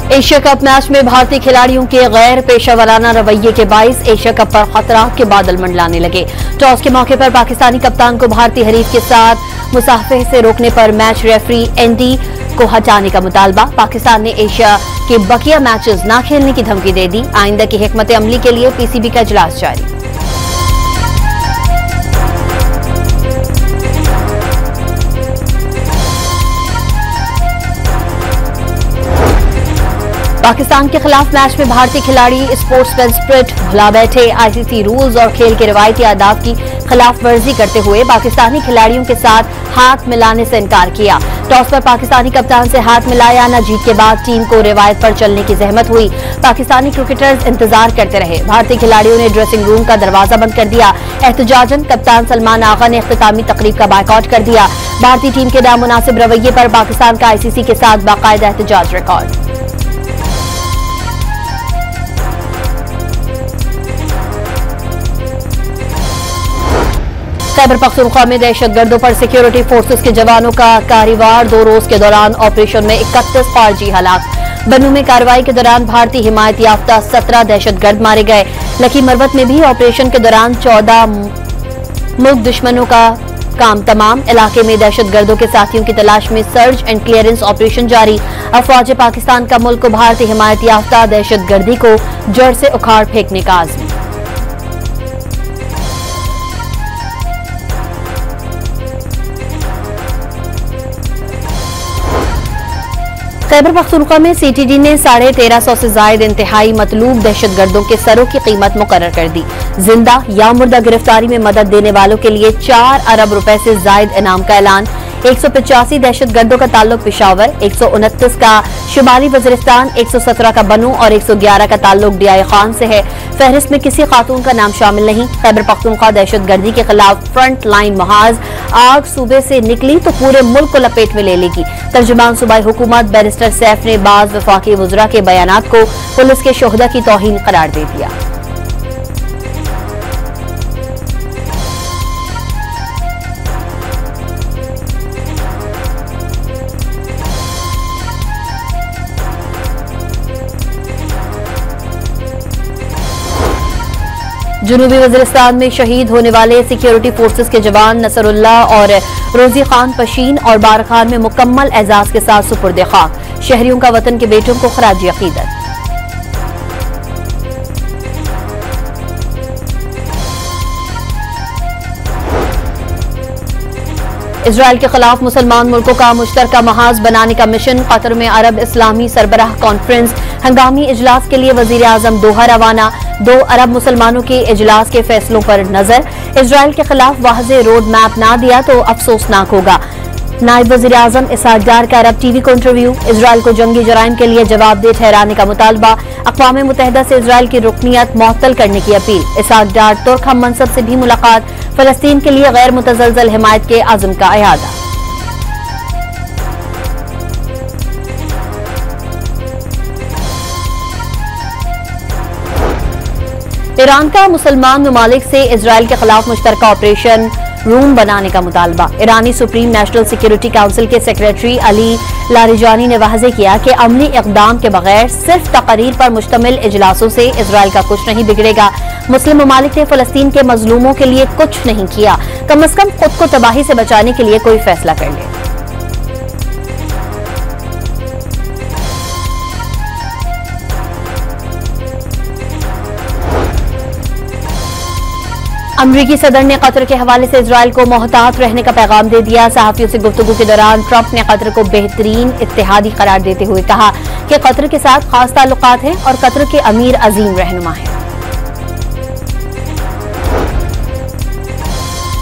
Asia cup match में भारतीय खिलाड़ियों के गैर पेशेवराना रवैये के बाइस एशिया कप पर खतरात के बादल मंडलाने लगे। टॉस के मौके पर पाकिस्तानी कप्तान को भारतीय हरीफ के साथ मुसाफे से रोकने पर मैच रेफरी एनडी को हटाने का मुतालबा। पाकिस्तान ने एशिया के बकिया मैचेस न खेलने की धमकी दे दी। आइंदा की हिकमत अमली के लिए पीसीबी का इजलास जारी। पाकिस्तान के खिलाफ मैच में भारतीय खिलाड़ी स्पोर्ट्समैन स्पिरिट भुला बैठे। आईसीसी रूल्स और खेल के रवायती आदाब की खिलाफ वर्जी करते हुए पाकिस्तानी खिलाड़ियों के साथ हाथ मिलाने से इनकार किया। टॉस पर पाकिस्तानी कप्तान से हाथ मिलाया न। जीत के बाद टीम को रिवायत पर चलने की जहमत हुई। पाकिस्तानी क्रिकेटर्स इंतजार करते रहे। भारतीय खिलाड़ियों ने ड्रेसिंग रूम का दरवाजा बंद कर दिया। एहतजाजन कप्तान सलमान आगा ने इख्तितामी तकरीब का बायकॉट कर दिया। भारतीय टीम के नामुनासिब रवैये पर पाकिस्तान का आईसीसी के साथ बाकायदा एहतजाज रिकॉर्ड। खैबर पख्तूनख्वा में दहशतगर्दों पर सिक्योरिटी फोर्सेस के जवानों का कार्यवार। 2 रोज के दौरान ऑपरेशन में 31 फौजी हलाक। बनू में कार्रवाई के दौरान भारतीय हिमायत याफ्ता 17 दहशतगर्द मारे गए। लकी मरवत में भी ऑपरेशन के दौरान 14 मुल्क दुश्मनों का काम तमाम। इलाके में दहशतगर्दों के साथियों की तलाश में सर्च एंड क्लियरेंस ऑपरेशन जारी। अफवाज पाकिस्तान का मुल्क को भारतीय हिमायत याफ्ता दहशतगर्दी को जड़ से उखाड़ फेंकने का आज़म। खैबर पख्तूनख्वा में सीटीडी ने 1350 से जायद इंतहाई मतलूब दहशतगर्दों के सरों की कीमत मुकर्रर कर दी। जिंदा या मुर्दा गिरफ्तारी में मदद देने वालों के लिए 4 अरब रुपए से जायद इनाम का ऐलान। 185 दहशतगर्दों का ताल्लुक पिशावर, 129 का शुमाली वजीरिस्तान, 117 का बनू और 111 का ताल्लुक डियाई खान से है। फहरिस्त में किसी खातून का नाम शामिल नहीं। खैबर पख्तूनख्वा दहशतगर्दी के खिलाफ फ्रंट लाइन महाज। आग सूबे से निकली तो पूरे मुल्क को लपेट में ले लेगी। तर्जुमान सूबाई हुकूमत बैरिस्टर सैफ ने बाज वफाकी वज़रा के बयानात को पुलिस के शोहदा की तौहीन करार दे दिया। जुनूबी वज़ीरिस्तान में शहीद होने वाले सिक्योरिटी फोर्सेस के जवान नसरुल्लाह और रोजी खान पशीन और बारखान में मुकम्मल एजाज के साथ सुपुर्द खाक। शहरियों का वतन के बेटों को खराज अकीदत। इजराइल के खिलाफ मुसलमान मुल्कों का मुश्तरका महाज बनाने का मिशन। कतर में अरब इस्लामी सरबराह कॉन्फ्रेंस। हंगामी इजलास के लिए वजीर आजम दोहा रवाना। 2 अरब मुसलमानों के इजलास के फैसलों पर नजर। इजराइल के खिलाफ वाज़ेह रोड मैप ना दिया तो अफसोसनाक होगा। नायब वजीर आजम इसहाक डार का अरब टीवी को इंटरव्यू। इजराइल को जंगी जराइम के लिए जवाबदेह ठहराने का मुतालबा। अक़वाम मुत्तहिदा से इजराइल की रुकनियत मुअत्तल करने की अपील। इसहाक डार तुर्क हम मनसब से भी मुलाकात। फलस्तीन के लिए गैर मुतज़लज़ल हिमायत के आज़म का इहादा। ईरान का मुसलमान ममालिक से इजराइल के खिलाफ मुश्तरका ऑपरेशन रूम बनाने का मुतालबा। ईरानी सुप्रीम नेशनल सिक्योरिटी काउंसिल के सेक्रेटरी अली लारिजानी ने वाज़ेह किया कि अमली इक़दाम के बगैर सिर्फ तकरीर पर मुश्तमिल इजलासों से इजराइल का कुछ नहीं बिगड़ेगा। मुस्लिम ममालिक ने फलस्तीन के मजलूमों के लिए कुछ नहीं किया। कम अज कम खुद को तबाही से बचाने के लिए कोई फैसला कर ले। अमरीकी सदर ने कतर के हवाले से इजराइल को मोहतात रहने का पैगाम दे दिया। सहाफियों से गुफ्तगू के दौरान ट्रंप ने कतर को बेहतरीन इत्तेहादी करार देते हुए कहा कि कतर के साथ खास ताल्लुकात हैं और कतर के अमीर अजीम रहनुमा हैं।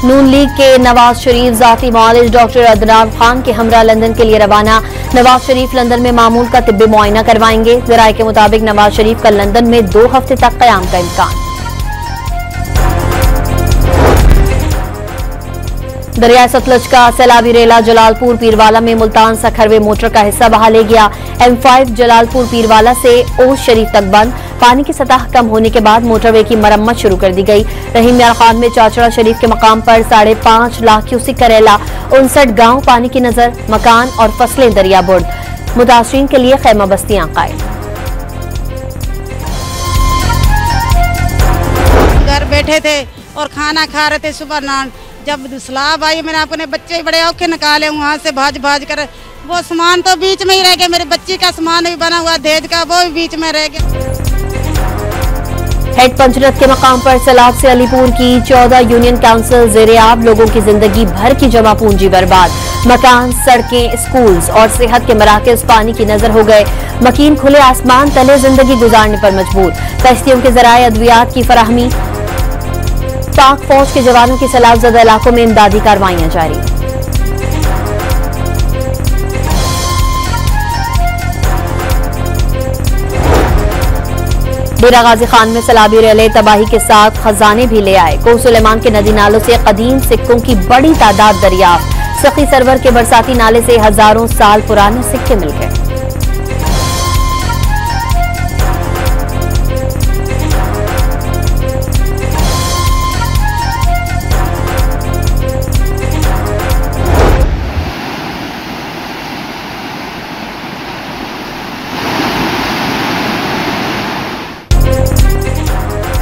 नून लीग के नवाज शरीफ जाती मौलिज डॉक्टर अदनान खान के हमरा लंदन के लिए रवाना। नवाज शरीफ लंदन में मामूल का तिब्बी मुआयना करवाएंगे। ज़राए के मुताबिक नवाज शरीफ का लंदन में 2 हफ्ते तक क़याम का इम्कान। दरिया सतलज का सैलाबी रेला जलालपुर पीरवाला में मुल्तान सखरवे मोटर का हिस्सा बहा ले गया। M5 जलालपुर पीरवाला से ओस शरीफ तक बंद। पानी की सतह कम होने के बाद मोटरवे की मरम्मत शुरू कर दी गई। रहीम यार खान में चाचड़ा शरीफ के मकाम पर 5.5 लाख क्यूसिक का रेला। 59 गाँव पानी की नजर। मकान और फसलें दरिया बुर्द। मुतासरीन के लिए खैमा बस्तियां कायम। बैठे थे और खाना खा रहे थे सुबह नान। जब सलाब आई मैंने अपने बच्चे बड़े औखे निकाले वहाँ से भाज कर, वो सामान तो बीच में ही रह गया। मेरे बच्ची का सामान भी बना हुआ दहेज का, वो भी बीच में रह गया। हेड पंचरत के मकाम पर सैलाब से अलीपुर की 14 यूनियन काउंसिल ज़ेरे-आब, लोगों की जिंदगी भर की जमा पूंजी बर्बाद। मकान, सड़कें, स्कूल्स और सेहत के मराकज पानी की नजर हो गए। मकीन खुले आसमान तले जिंदगी गुजारने पर मजबूर। कश्तियों के जराए अद्वियात की फराहमी। पाक फौज के जवानों की सैलाबजदा इलाकों में इमदादी कार्रवाइयां जारी। डेरा गाजी खान में सैलाबी रैले तबाही के साथ खजाने भी ले आए। कोह सुलेमान के नदी नालों से कदीम सिक्कों की बड़ी तादाद दरियाफ्त। सखी सरवर के बरसाती नाले से हजारों साल पुराने सिक्के मिल गए।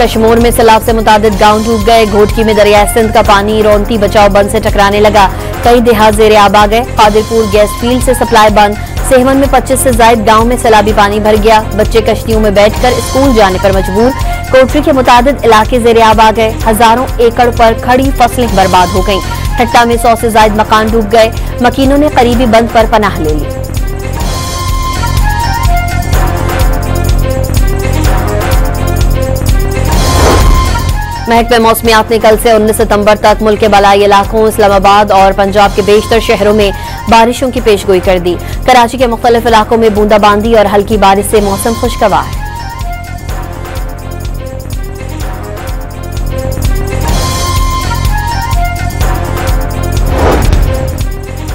कश्मीर में सैलाब से मुतादिद गांव डूब गए। घोटकी में दरिया सिंध का पानी रोनती बचाव बंद से टकराने लगा। कई देहात ज़ेरे-आब आ गए। कादिरपुर गैस फील्ड से सप्लाई बंद। सेहवन में 25 से ज्यादा गांव में सैलाबी पानी भर गया। बच्चे कश्तियों में बैठकर स्कूल जाने पर मजबूर। कोटरी के मुतादिद इलाके ज़ेरे-आब आ गए। हजारों एकड़ पर खड़ी फसलें बर्बाद हो गईं। ठट्टा में 100 से ज्यादा मकान डूब गए। मकीनों ने करीबी बंद पर पनाह ले ली। महकमे मौसमियात ने कल से 19 सितंबर तक मुल्क के बलाई इलाकों, इस्लामाबाद और पंजाब के बेशतर शहरों में बारिशों की पेशगोई कर दी। कराची के मुख्तलिफ इलाकों में बूंदाबांदी और हल्की बारिश से मौसम खुशगवार है।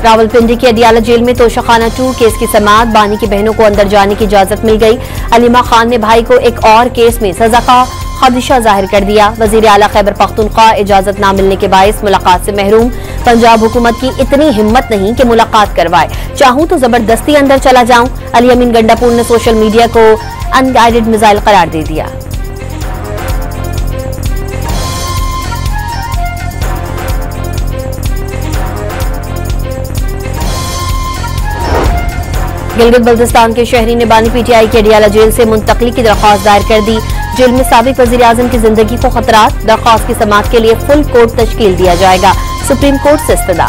रावलपिंडी की अडियाला जेल में तोशाखाना 2 केस की समाअत। बानी की बहनों को अंदर जाने की इजाजत मिल गई। अलीमा खान ने भाई को एक और केस में सजा का खदशा जाहिर कर दिया। वजीर आला खैबर पख्तूनख्वा इजाजत न मिलने के बायस मुलाकात से महरूम। पंजाब हुकूमत की इतनी हिम्मत नहीं कि मुलाकात करवाए, चाहूं तो जबरदस्ती अंदर चला जाऊं। अली अमीन गंडापुर ने सोशल मीडिया को अनगाइडेड मिसाइल करार दे दिया। गिलगित बल्तिस्तान के शहरी ने बानी पीटीआई की अडियाला जेल से मुंतकली की दरख्वास्त दायर कर दी। जेल में साबिक वजीर आजम की जिंदगी को खतरात। दरख्वास्त की समाअत के लिए फुल कोर्ट तश्कील दिया जाएगा। सुप्रीम कोर्ट से इस्तदा।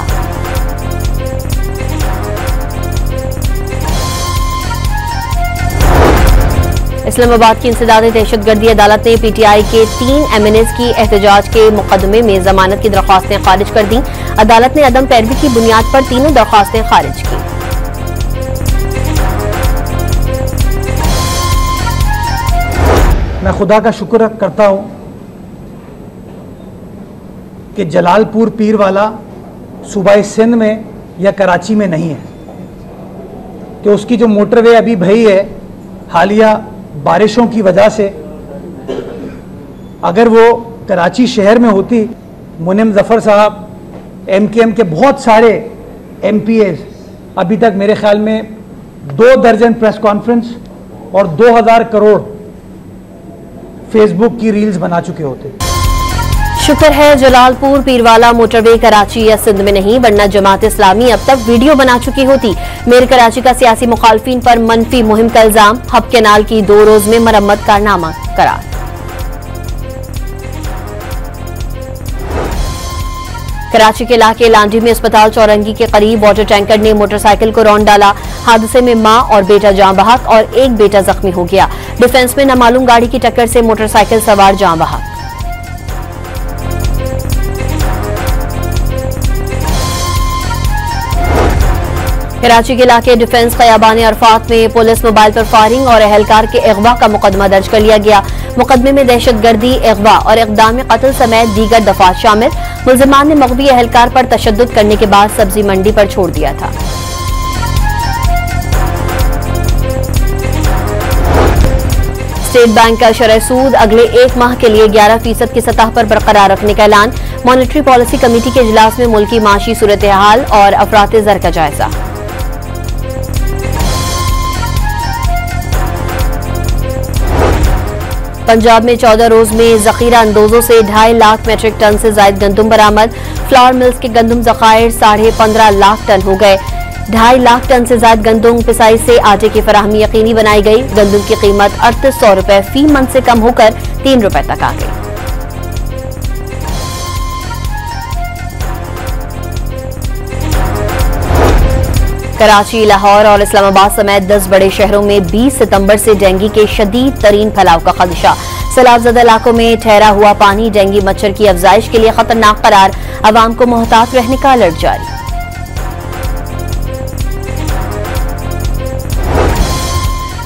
इस्लामाबाद की इंसदादी दहशतगर्दी अदालत ने पीटीआई के 3 एमएनएस की एहतजाज के मुकदमे में जमानत की दरख्वास्तें खारिज कर दी। अदालत ने अदम पैरवी की बुनियाद पर तीनों दरख्वास्तें खारिज की। मैं खुदा का शुक्र करता हूँ कि जलालपुर पीर वाला सूबाई सिंध में या कराची में नहीं है, कि उसकी जो मोटरवे अभी भई है हालिया बारिशों की वजह से, अगर वो कराची शहर में होती, मुनिम जफ़र साहब, एमकेएम के बहुत सारे एमपीएस अभी तक मेरे ख्याल में 2 दर्जन प्रेस कॉन्फ्रेंस और 2000 करोड़ फेसबुक की रील्स बना चुके होते। शुक्र है जलालपुर पीरवाला मोटरवे कराची या सिंध में नहीं, वरना जमात इस्लामी अब तक वीडियो बना चुकी होती। मेयर कराची का सियासी मुखालफिन पर मनफी मुहिम का इल्जाम। हब केनाल की 2 रोज में मरम्मत कारनामा करार। कराची के इलाके लांडी में अस्पताल चौरंगी के करीब वाटर टैंकर ने मोटरसाइकिल को रौंद डाला। हादसे में मां और बेटा जान बहक और एक बेटा जख्मी हो गया। डिफेंस में नामालूम गाड़ी की टक्कर से मोटरसाइकिल सवार जान बहक। कराची के इलाके डिफेंस खयाबान अरफात में पुलिस मोबाइल पर फायरिंग और अहलकार के अगवा का मुकदमा दर्ज कर लिया गया। मुकदमे में दहशतगर्दी, अगवा और इक़दाम कत्ल समेत दीगर दफात शामिल। मुल्जिमान ने मग़वी अहलकार पर तशद्दुद करने के बाद सब्जी मंडी पर छोड़ दिया था। स्टेट बैंक का शरह सूद अगले 1 माह के लिए 11% की सतह पर बरकरार रखने का ऐलान। मॉनेटरी पॉलिसी कमेटी के इजलास में मुल्की माशी सूरत हाल और अफराते ज़र का जायजा। पंजाब में 14 रोज में जखीरा अंदोजों से 2.5 लाख मीट्रिक टन से ज्यादा गंदम बरामद। फ्लावर मिल्स के गंदम जखायर 15.5 लाख टन हो गए। 2.5 लाख टन से ज्यादा गंदम पिसाई से आटे की फराहमी यकीनी बनाई गई। गंदम की कीमत 3800 रुपए फी मन से कम होकर 3 रुपए तक आ गई। कराची, लाहौर और इस्लामाबाद समेत 10 बड़े शहरों में 20 सितंबर से डेंगू के शदीद तरीन फैलाव का खदशा। सैलाबज़दा इलाकों में ठहरा हुआ पानी डेंगू मच्छर की अफजाइश के लिए खतरनाक करार। अवाम को मोहतात रहने का अलर्ट जारी।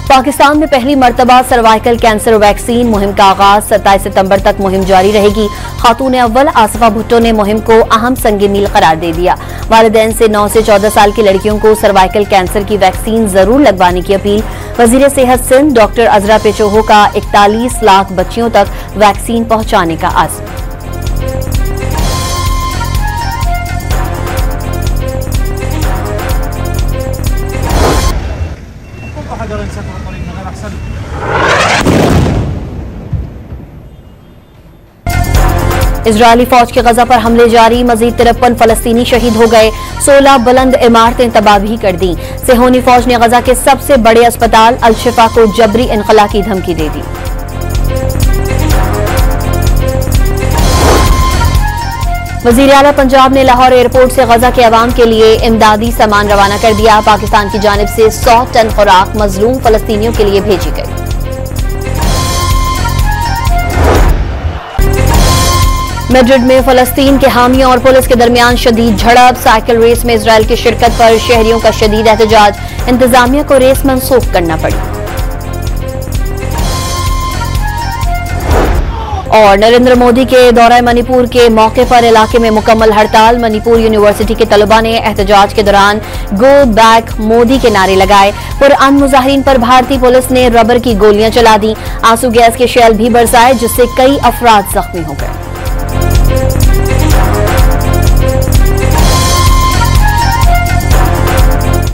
पाकिस्तान में पहली मरतबा सर्वाइकल कैंसर वैक्सीन मुहिम का आगाज। 27 सितंबर तक मुहिम जारी रहेगी। खातून अव्वल आसिफा भुट्टो ने मुहिम को अहम संग मील करार दे दिया। वालिदैन से 9 से 14 साल की लड़कियों को सर्वाइकल कैंसर की वैक्सीन जरूर लगवाने की अपील। वजीर सेहत सिंध डॉक्टर अजरा पेचोहो का 41 लाख बच्चियों तक वैक्सीन पहुंचाने का आज़म। इजरायली फौज के गजा पर हमले जारी। मजीद 53 फलस्तीनी शहीद हो गए। 16 बुलंद इमारतें तबाह भी कर दी। सेहोनी फौज ने गजा के सबसे बड़े अस्पताल अल शिफा को जबरी इनखला की धमकी दे दी। वजीर आला पंजाब ने लाहौर एयरपोर्ट से गजा के अवाम के लिए इमदादी सामान रवाना कर दिया। पाकिस्तान की जानिब से 100 टन खुराक मजलूम फलस्तीनियों के लिए भेजी गई। मैड्रिड में फलस्तीन के हामियों और पुलिस के दरमियान शदीद झड़प। साइकिल रेस में इजरायल की शिरकत पर शहरियों का शदीद एहतजाज। इंतजामिया को रेस मंसूख करना पड़ी। और नरेंद्र मोदी के दौरा मणिपुर के मौके पर इलाके में मुकम्मल हड़ताल। मणिपुर यूनिवर्सिटी के तलबा ने एहतजाज के दौरान गो बैक मोदी के नारे लगाए। पुरअमन मुजाहिरीन पर भारतीय पुलिस ने रबर की गोलियां चला दी। आंसू गैस के शेल भी बरसाए जिससे कई अफराद जख्मी हो गए।